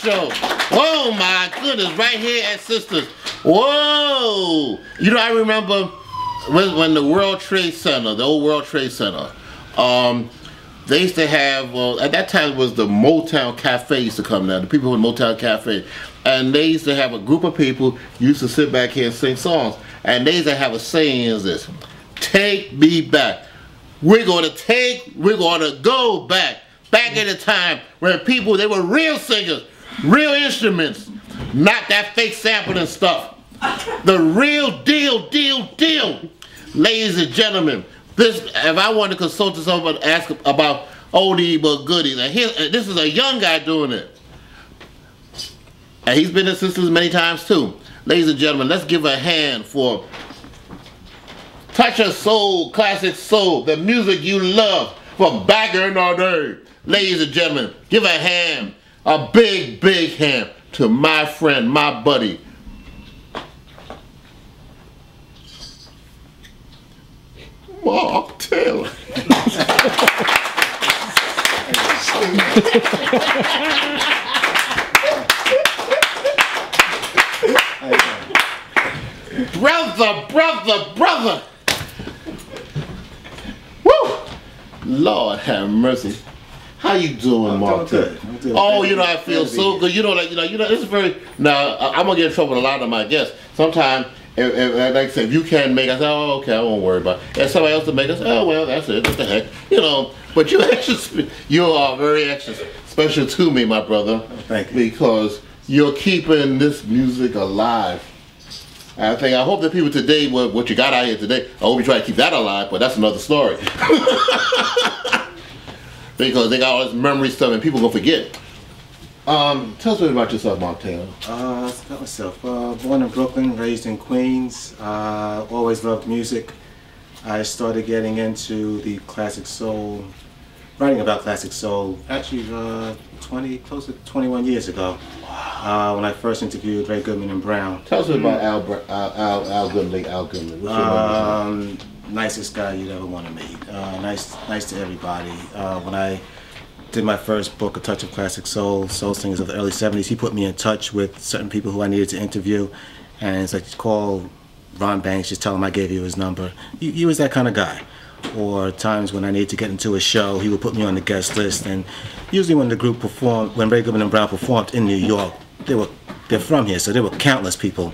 show. Oh my goodness, right here at Sisters. Whoa! You know, I remember when the World Trade Center, the old World Trade Center, they used to have, well, at that time it was the Motown Cafe used to come down, the people in Motown Cafe. And they used to have a group of people used to sit back here and sing songs. And they used to have a saying is this: take me back. We're going to go back. Back in the time where people, they were real singers, real instruments, not that fake sampling stuff. The real deal. Ladies and gentlemen, this, if I want to consult to someone, ask about oldie but goodies, and this is a young guy doing it. And he's been in Sisters many times too. Ladies and gentlemen, let's give a hand for Touch of Soul, Classic Soul, the music you love from back in the day. Ladies and gentlemen, give a hand, a big hand to my friend, my buddy, Mark Taylor. Brother. Woo! Lord have mercy. How you doing, Mark? Oh, you know, I feel so good. You know, like, you know, this is very. Now, I'm gonna get in trouble with a lot of my guests. Sometimes, if like I say, if you can't make, I say, oh, okay, I won't worry about it. And somebody else to make us, oh, well, that's it. What the heck, you know? But you are very extra special to me, my brother. Oh, thank you. Because you're keeping this music alive. I hope that people today, what you got out here today, I hope you try to keep that alive, but that's another story. Because they got all this memory stuff and people gonna forget. Tell us a bit about yourself, Mark Taylor. About myself. Born in Brooklyn, raised in Queens. Always loved music. I started getting into the classic soul, writing about classic soul, actually close to 21 years ago. Wow. When I first interviewed Ray Goodman and Brown. Tell us about Al Goodman. What's your name? Nicest guy you'd ever want to meet. Nice to everybody. When I did my first book, A Touch of Classic Soul Singers of the early 70s, he put me in touch with certain people who I needed to interview. And it's like, call Ron Banks, just tell him I gave you his number. He was that kind of guy. Or times when I needed to get into a show, he would put me on the guest list. And usually when the group performed, when Ray Goodman and Brown performed in New York, they're from here, so there were countless people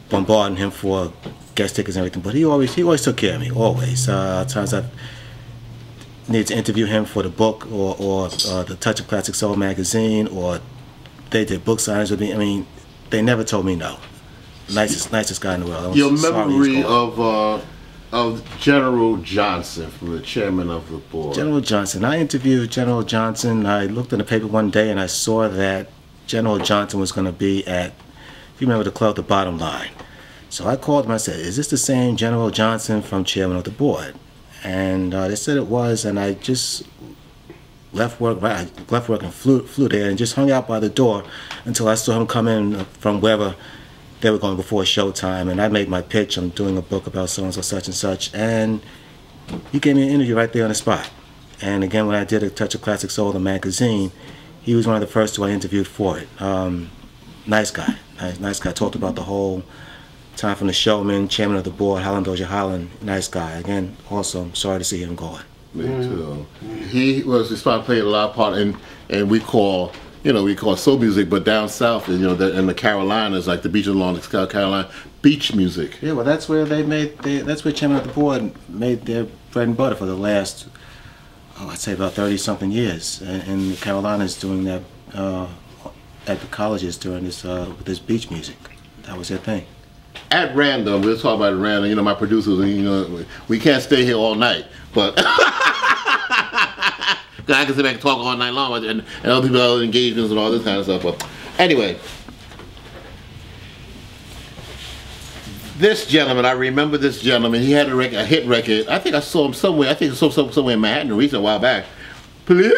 bombarding him for guest tickets and everything. But he always took care of me, always. Times I needed to interview him for the book or the Touch of Classic Soul magazine, or they did book signings with me. I mean, they never told me no. Nicest guy in the world. Your memory of General Johnson, from the chairman of the board. General Johnson. I interviewed General Johnson. I looked in the paper one day and I saw that General Johnson was going to be at, if you remember the club, The Bottom Line. So I called him. I said, is this the same General Johnson from chairman of the board? And they said it was, and I just left work and flew there and just hung out by the door until I saw him come in from wherever they were going before showtime. And I made my pitch. I'm doing a book about so-and-so, such and such. And he gave me an interview right there on the spot. And again, when I did A Touch of Classic Soul, the magazine, he was one of the first who I interviewed for it. Nice guy. Nice guy. Talked about the whole time from the showman, chairman of the board, Harlem Doja Holland. Nice guy. Again, also, I'm sorry to see him going. Me too. He was responsible, played a lot of part, and we call soul music, but down south, in the Carolinas, like the beach along the South Carolina, beach music. Yeah, well, that's where that's where chairman of the board made their bread and butter for the last, I'd say about 30-something years. And the Carolinas doing that at the colleges during this with this beach music. That was their thing. At random, we'll talk about it random. My producers, we can't stay here all night, but I can sit back and talk all night long, and other people have engagements and all this kind of stuff. But anyway, this gentleman, I remember this gentleman. He had a hit record. I think I saw him somewhere. I think I saw him somewhere in Manhattan recently, a while back. Please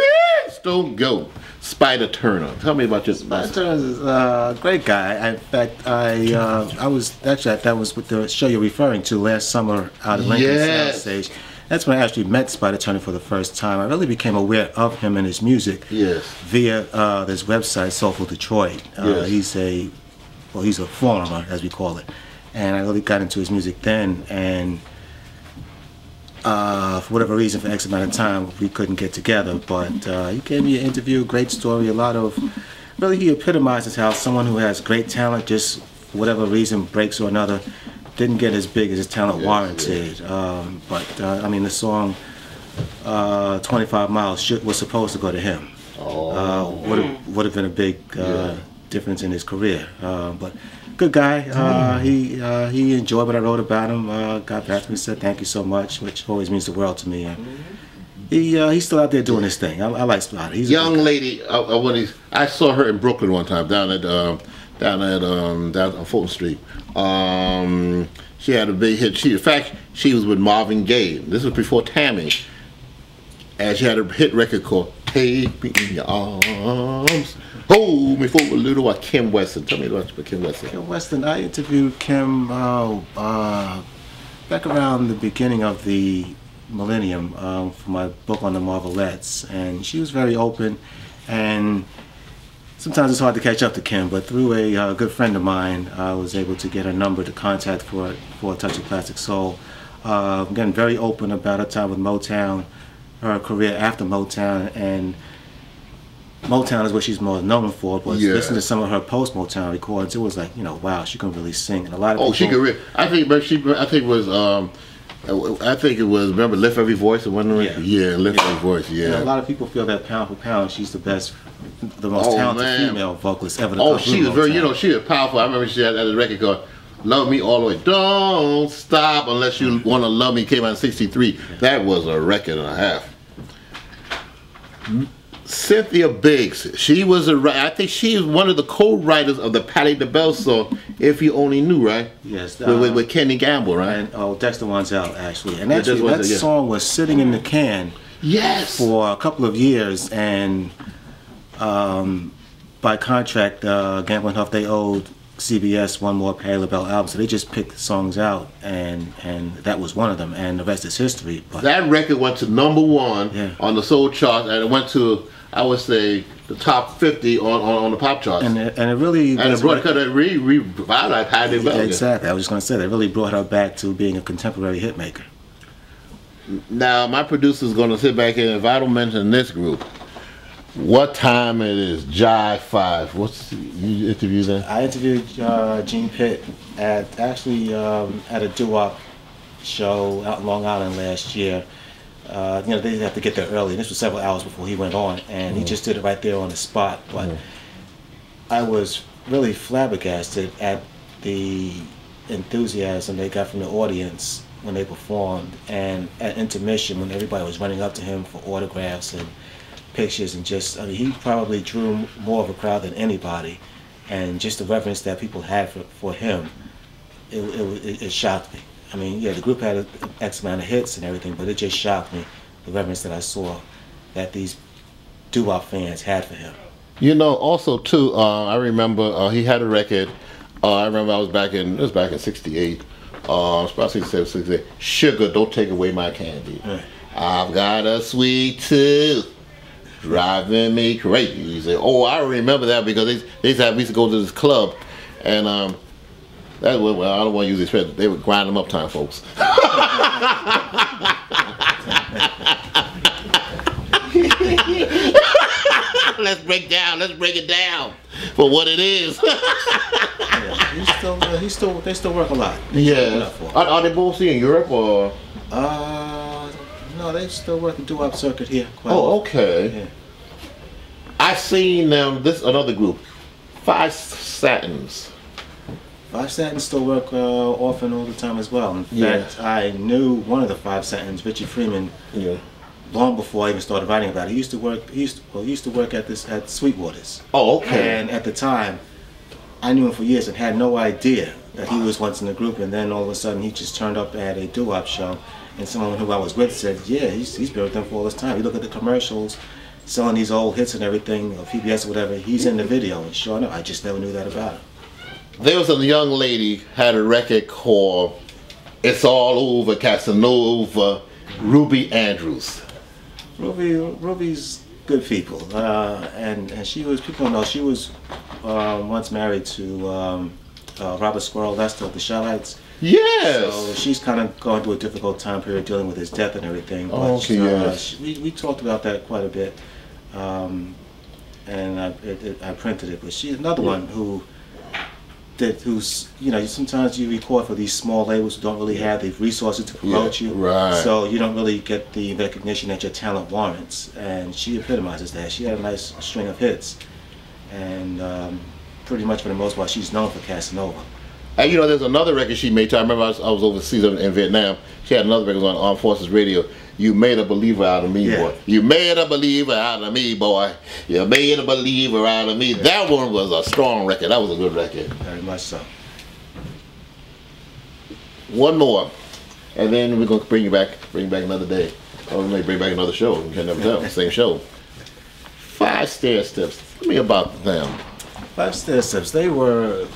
don't go. Spider Turner. Tell me about your Spider Turner is a great guy. In fact, that was with the show you're referring to last summer out at Lincoln Sound Stage. That's when I actually met Spider Turner for the first time. I really became aware of him and his music via this website, Soulful Detroit. He's a forumer, as we call it, and I really got into his music then. And for whatever reason, for X amount of time, we couldn't get together. But he gave me an interview, great story, a lot of. Really, he epitomizes how someone who has great talent, just for whatever reason, breaks or another, didn't get as big as his talent warranted. I mean, the song 25 Miles was supposed to go to him. Would have been a big difference in his career. But good guy. He enjoyed what I wrote about him. Got back to me and said thank you so much, which always means the world to me. He's still out there doing his thing. I like Spider. He's young lady. I saw her in Brooklyn one time down on Fulton Street. She had a big hit. In fact, she was with Marvin Gaye. This was before Tammy, and she had a hit record called "Take Me in Your Arms, Hold Me for a Little While." Kim Weston. Tell me about Kim Weston. Kim Weston. I interviewed Kim back around the beginning of the millennium for my book on the Marvelettes, and she was very open. And sometimes it's hard to catch up to Kim, but through a good friend of mine, I was able to get her number to contact for A Touch of Classic Soul. Again, very open about her time with Motown, her career after Motown, and Motown is what she's more known for. But listening to some of her post Motown records, it was like, wow, she can really sing. And a lot of people, she could really. I think it was. Remember, Lift Every Voice and one. Lift Every Voice. Yeah. And a lot of people feel that pound for pound, she's the most talented female vocalist ever to come through she was Motown. very. She was powerful. I remember she had a record called "Love Me All the Way." Don't stop unless you want to love me. Came out in '63. That was a record and a half. Cynthia Biggs. She was I think she is one of the co-writers of the Patti LaBelle song "If You Only Knew," right? Yes. With Kenny Gamble, right? And Dexter Wansell, actually. And actually, that song was sitting in the can. Yes. For a couple of years, and by contract, Gamble and Huff, they owed CBS one more Patti LaBelle album, so they just picked songs out, and that was one of them, and the rest is history. But that record went to #1 on the soul chart, and it went to, I would say, the top 50 on the pop charts. And it really revitalized Patti LaBelle. Exactly. I was just going to say, that really brought her back to being a contemporary hit maker. Now, my producer's going to sit back here, and if I don't mention this group, what time it is? Jive 5. You interviewed that? I interviewed Gene Pitt at a doo-wop show out in Long Island last year. They have to get there early. This was several hours before he went on, and he just did it right there on the spot. But I was really flabbergasted at the enthusiasm they got from the audience when they performed, and at intermission when everybody was running up to him for autographs and pictures, and he probably drew more of a crowd than anybody, and just the reverence that people had for him, it shocked me. I mean, the group had X amount of hits and everything, but it just shocked me, the reverence that I saw that these doo-wop fans had for him. Also too, I remember he had a record. I remember it was back in '68. It's about 67, 68. "Sugar, Don't Take Away My Candy." Right. "I've got a sweet tooth, driving me crazy." I remember that because we used to go to this club, and I don't want to use this phrase. They would grind them up time, folks. Let's break it down for what it is. They still work a lot. Yeah. Are they both in Europe or? No, they still work the doo-wop circuit here. Okay. Yeah. I've seen them. This another group, Five Satins. Five Satins still work often all the time as well. In fact, I knew one of the Five Satins, Richie Freeman, long before I even started writing about it. He used to work at Sweetwater's. Oh, okay. And at the time, I knew him for years and had no idea that he was once in the group. And then all of a sudden, he just turned up at a doo-wop show, and someone who I was with said, "Yeah, he's been with them for all this time. You look at the commercials, selling these old hits and everything, or PBS or whatever. He's in the video." And sure enough, I just never knew that about him. There was a young lady had a record called "It's All Over Casanova," Ruby Andrews? Ruby's good people, and she was, people know she was once married to Robert Squirrel Lester of the Shellites. Yes. So she's kind of going through a difficult time period dealing with his death and everything. But Okay, yes. we talked about that quite a bit, and I printed it. But she's another one who's, you know, sometimes you record for these small labels who don't really have the resources to promote you. Right. So you don't really get the recognition that your talent warrants. And she epitomizes that. She had a nice string of hits, and pretty much for the most part, she's known for Casanova. And you know, there's another record she made too. I remember I was overseas in Vietnam. She had another record on Armed Forces Radio. You made a believer out of me, boy. You made a believer out of me, boy. You made a believer out of me. That one was a strong record. That was a good record. Very much so. One more, and then we're gonna bring you back another day, or we may bring back another show. You can never tell. Same show. 5 Stair Steps. Tell me about them. 5 Stair Steps. They were.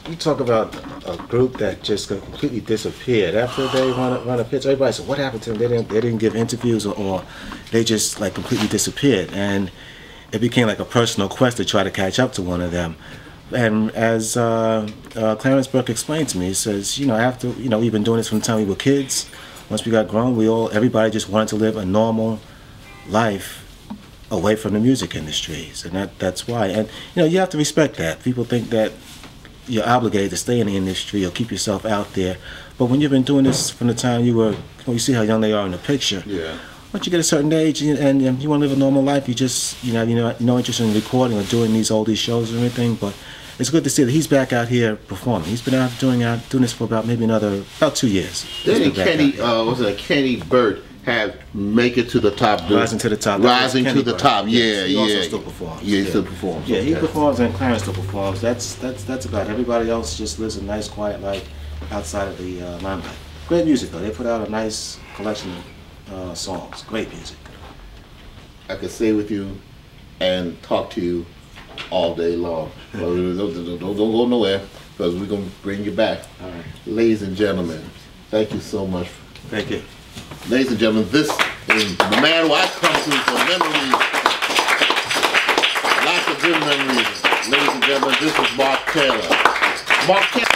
You talk about a group that just completely disappeared after they run a pitch. Everybody said, "What happened to them? They didn't give interviews, or they just like completely disappeared." And it became like a personal quest to try to catch up to one of them. And as Clarence Burke explained to me, he says, you know, after, you know, we've been doing this from the time we were kids. Once we got grown, everybody just wanted to live a normal life away from the music industries, and that's why. And you know, you have to respect that. People think that you're obligated to stay in the industry or keep yourself out there, but when you've been doing this from the time you were, you see how young they are in the picture. Yeah. Once you get a certain age and you want to live a normal life, you just, you know, no interest in recording or doing these shows or anything. But it's good to see that he's back out here performing. He's been out doing this for about 2 years. Didn't Kenny Burt have Make It to the Top? Rising to the Top. Rising to the Top. Yeah, he yeah. also still performs. Yeah, he still performs. Yeah, he performs and Clarence still performs. That's about it. Everybody else just lives a nice, quiet life outside of the limelight. Great music though. They put out a nice collection of songs. Great music. I could stay with you and talk to you all day long. Don't go nowhere, because we're gonna bring you back. All right. Ladies and gentlemen, thank you so much. Thank you. Ladies and gentlemen, this is the man who I come to for memories. Lots of good memories. Ladies and gentlemen, this is Mark Taylor. Mark Taylor.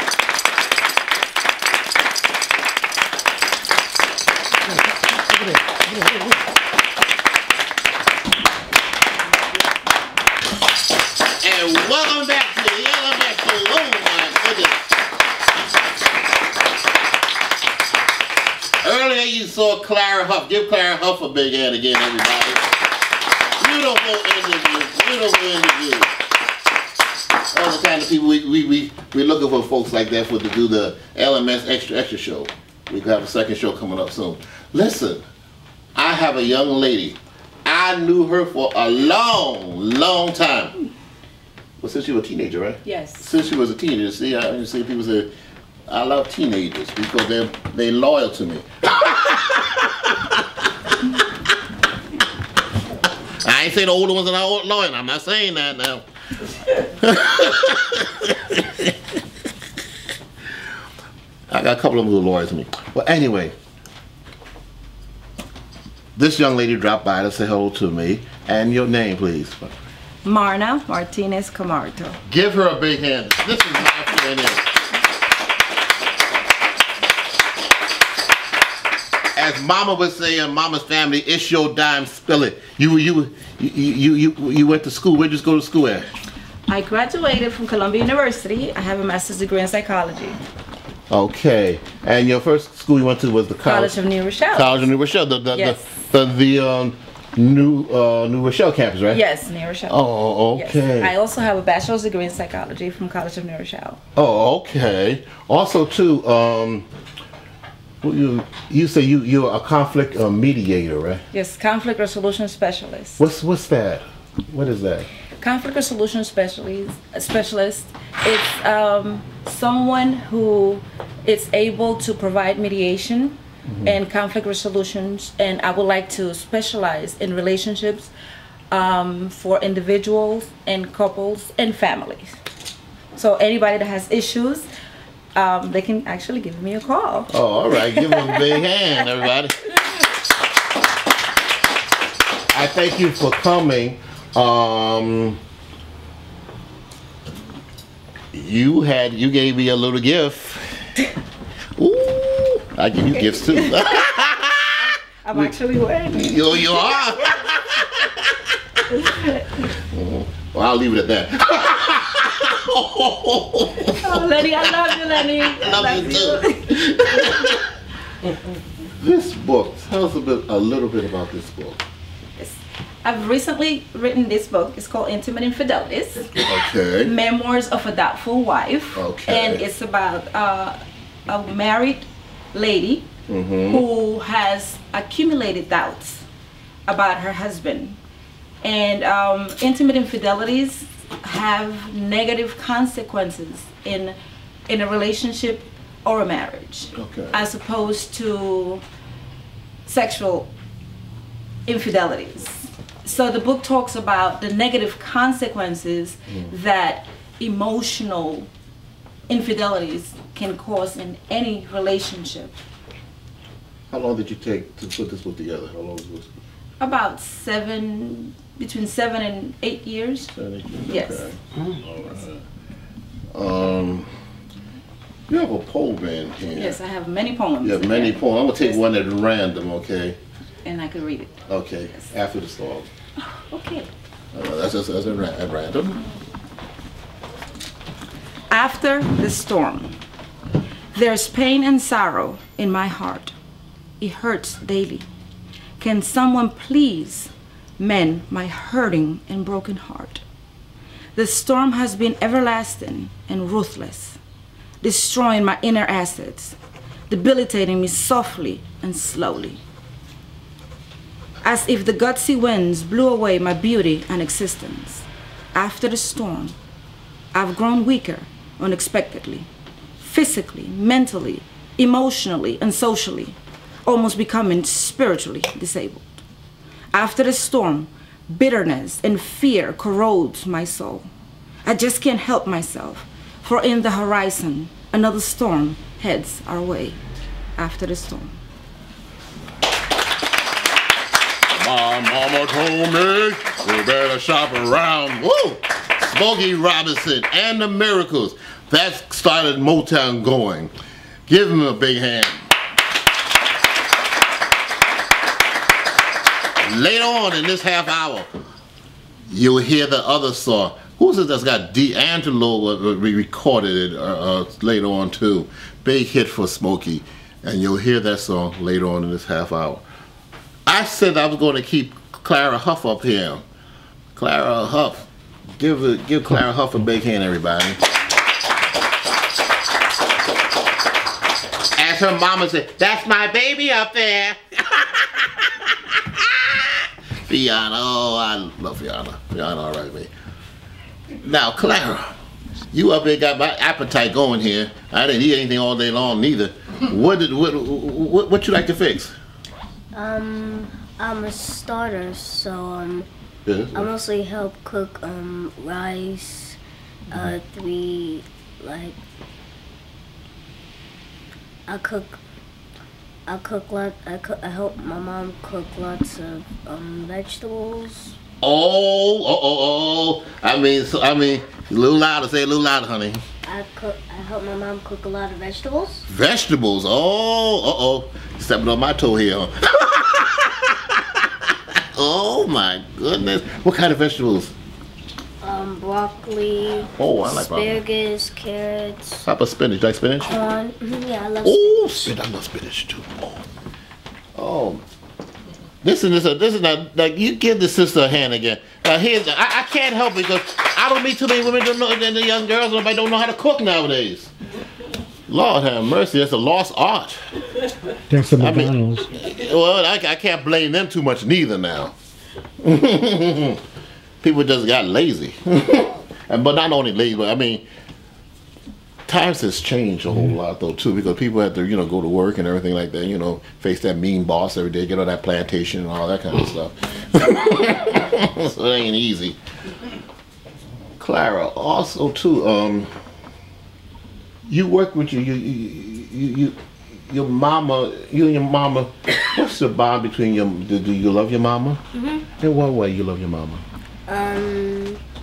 And welcome back to the LMS show. Oh my goodness. Earlier you saw Clara Huff. Give Clara Huff a big hand again, everybody. Beautiful interview. All the kind of people we're looking for folks like that to do the LMS extra show. We have a second show coming up soon. Listen, I have a young lady. I knew her for a long time. Well, since you were a teenager, right? Yes. Since she was a teenager. See, I see people say, I love teenagers because they're loyal to me. I ain't saying the older ones are not loyal. I'm not saying that now. I got a couple of them who are loyal to me. Well, anyway, this young lady dropped by to say hello to me. And your name, please. Marna Martinez Camargo. Give her a big hand. This is my friend. As Mama would say in Mama's family, it's your dime, spill it. You went to school. Where'd you go to school at? I graduated from Columbia University. I have a master's degree in psychology. Okay. And your first school you went to was the College of New Rochelle. College of New Rochelle. Yes. The New Rochelle campus, right? Yes, New Rochelle. Oh, okay. Yes. I also have a bachelor's degree in psychology from College of New Rochelle. Oh, okay. Also, too, you say you're a conflict mediator, right? Yes, conflict resolution specialist. What's that? What is that? Conflict resolution specialist. It's someone who is able to provide mediation and conflict resolutions, and I would like to specialize in relationships for individuals and couples and families. So anybody that has issues, they can actually give me a call. Oh, all right. Give them a big hand, everybody. I thank you for coming. You gave me a little gift. Ooh, I give you gifts too. I'm actually wearing it. You are. Well, I'll leave it at that. Oh, Lenny, I love you, Lenny. I love you too. This book. Tell us a little bit about this book. I've recently written this book. It's called Intimate Infidelities. Okay. Memoirs of a Doubtful Wife. Okay. And it's about a married lady who has accumulated doubts about her husband. And intimate infidelities have negative consequences in a relationship or a marriage, as opposed to sexual infidelities. So the book talks about the negative consequences that emotional infidelities can cause in any relationship. How long did you take to put this book together? How long was this? About between 7 and 8 years. 7, 8 years. Yes. Okay. All right. You have a poem in here. Yes, I have many poems. You have many poems. I'm gonna take one at random, okay? And I could read it. Okay. Yes. After the storm. Okay. That's at random. After the storm, there's pain and sorrow in my heart. It hurts daily. Can someone please mend my hurting and broken heart? The storm has been everlasting and ruthless, destroying my inner assets, debilitating me softly and slowly. As if the gutsy winds blew away my beauty and existence. After the storm, I've grown weaker unexpectedly, physically, mentally, emotionally, and socially, almost becoming spiritually disabled. After the storm, bitterness and fear corrodes my soul. I just can't help myself, for in the horizon, another storm heads our way. After the storm. My mama told me you better shop around. Woo! Smokey Robinson and the Miracles. That started Motown going. Give him a big hand. Later on in this half hour, you'll hear the other song. Who's it that's got D'Angelo recorded it later on too. Big hit for Smokey. And you'll hear that song later on in this half hour. I said I was going to keep Clara Huff up here. Clara Huff. Give Clara Huff a big hand, everybody. As her mama said, that's my baby up there. Fiona, oh, I love Fiona. Fiona, all right, me. Now, Clara, you up there got my appetite going here. I didn't eat anything all day long, neither. What you like to fix? I'm a starter, so Yes. I mostly help cook rice. I help my mom cook lots of vegetables. I mean, a little louder. Say a little louder, honey. I help my mom cook a lot of vegetables. Vegetables. Stepping on my toe here. Huh? Oh my goodness. What kind of vegetables? Broccoli. Oh, I like broccoli. Asparagus, carrots. How about spinach? You like spinach? Corn. Yeah, I love I love spinach too. Oh. This is not like you give the sister a hand again. Now here's I can't help it because I don't meet too many women don't know, and the young girls nobody don't know how to cook nowadays. Lord have mercy, that's a lost art. That's the McDonald's. Well, I can't blame them too much neither now. People just got lazy. But not only lazy, but I mean, times has changed a whole lot though too, because people have to, go to work and everything like that, face that mean boss every day, get on that plantation and all that kind of stuff. So it ain't easy. Clara, also too, you work with your mama, you and your mama, what's the bond between do you love your mama? Mm-hmm. In what way you love your mama?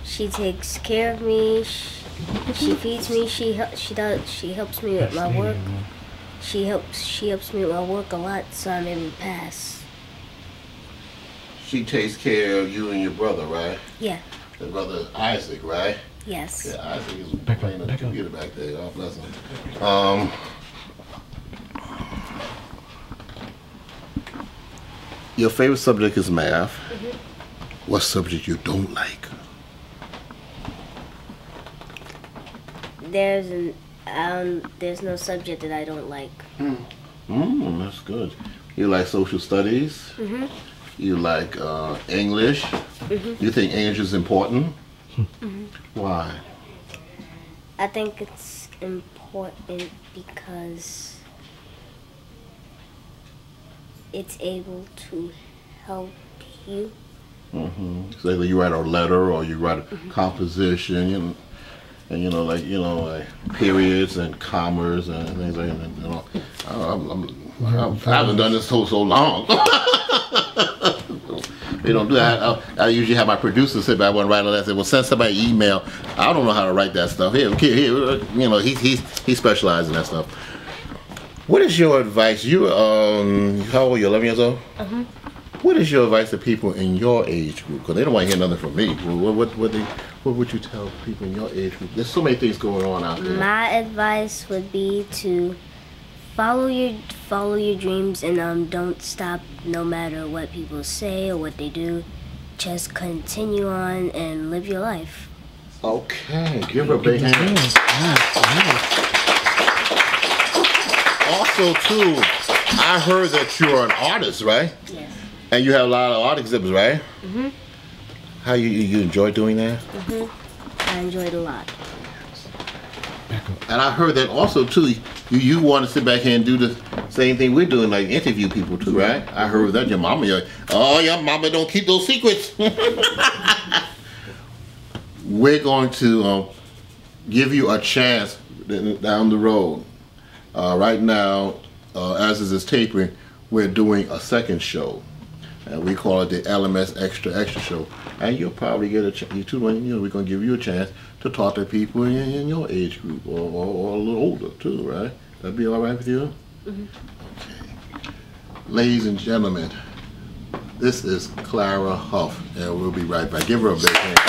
She takes care of me. She feeds me. She helps me with my work. She helps me with my work a lot, so I'm able to pass. She takes care of you and your brother, right? Yeah. Your brother Isaac, right? Yes. Yeah, Isaac is playing on the computer back there. God bless him. Your favorite subject is math. What subject you don't like? There's no subject that I don't like. That's good. You like social studies? You like English? You think English is important? Why? I think it's important because it's able to help you. So either you write a letter or you write a composition, and like periods and commas and things like that. I haven't done this so long. They don't do that. I usually have my producer sit back and write all that. I say, well, send somebody an email. I don't know how to write that stuff. Here, he specializes in that stuff. What is your advice? You how old are you? 11 years old. What is your advice to people in your age group? Because they don't want to hear nothing from me. What would you tell people in your age group? There's so many things going on out there. My advice would be to follow your dreams and don't stop no matter what people say or what they do. Just continue on and live your life. Okay, give her a big hand. Also, too, I heard that you're an artist, right? Yes. And you have a lot of art exhibits, right? How you enjoy doing that? I enjoy it a lot. And I heard that also too. You want to sit back here and do the same thing we're doing, like interview people too, right? I heard that your mama, your mama don't keep those secrets. We're going to give you a chance down the road. Right now, as this is tapering, we're doing a second show, and we call it the LMS Extra Show. And you'll probably get a chance. We're going to give you a chance to talk to people in your age group or a little older too, right? That'd be all right with you? Okay. Ladies and gentlemen, this is Clara Huff, and we'll be right back. Give her a big hand.